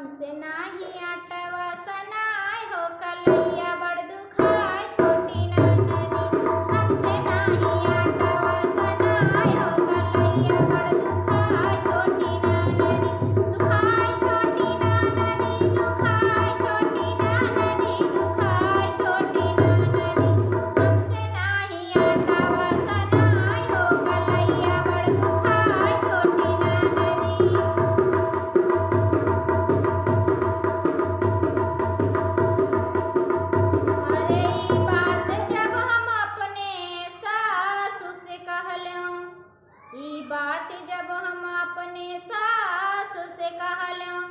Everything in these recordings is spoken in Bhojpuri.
हमसे नाही आटवा सनाय हो कलैया बड़ दुखाय छोटी ननदी। हमसे नाही आटवा सनाय हो कलैया बड़ दुखाय छोटी ननदी। दुखाय छोटी ननदी दुखाय छोटी ननदी दुखाय छोटी ननदी। हमसे नाही आटवा सनाय हो कलैया बड़ दुखाय छोटी ननदी। अरे ई बात जब हम अपने सासु से कहलौं, ई बात जब हम अपने सासु से कहलौं,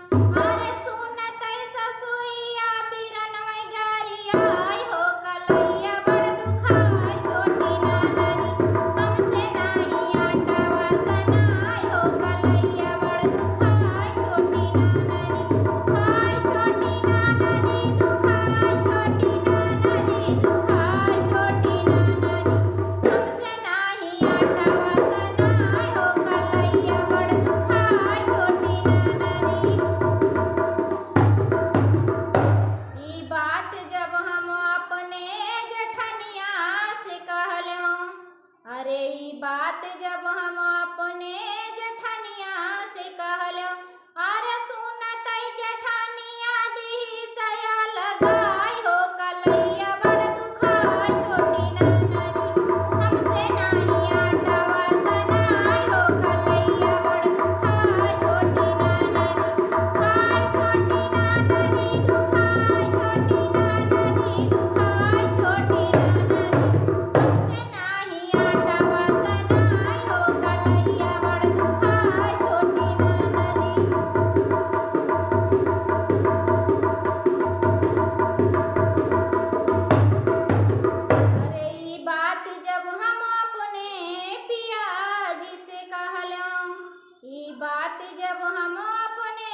अरे सुनतै ससुइया बिरनवै गरियाय हो कलैया बड़ दुखाय छोटी ननदी। हमसे नाही आटवा सनाय हो कलैया बड़ दुखाय छोटी ननदी। दुखाय छोटी ननदी दुखाय छोटी ननदी दुखाय छोटी ननदी। हमसे नाही आटवा सनाय हो कलैया बड़ दुखाय छोटी ननदी। ई बात जब हम अपने जेठनिया से कहलौं, अरे ई बात जब हम अपने जेठनिया से कहलौं, अरे सुनतै जेठनिया दिही सया लगाय हो कलैया बड़ दुखाय छोटी ननदी। हमसे नाही आटवा सनाय हो कलैया बड़ दुखाय छोटी ननदी। दुखाय छोटी ननदी दुखाय छोटी ननदी दुखाय छोटी ननदी। हमसे नाही आटवा सनाय हो कलैया बड़ दुखाय छोटी ननदी। अरे ई बात जब हम अपने पियाजी से कहलौं, ई बात जब हम अपने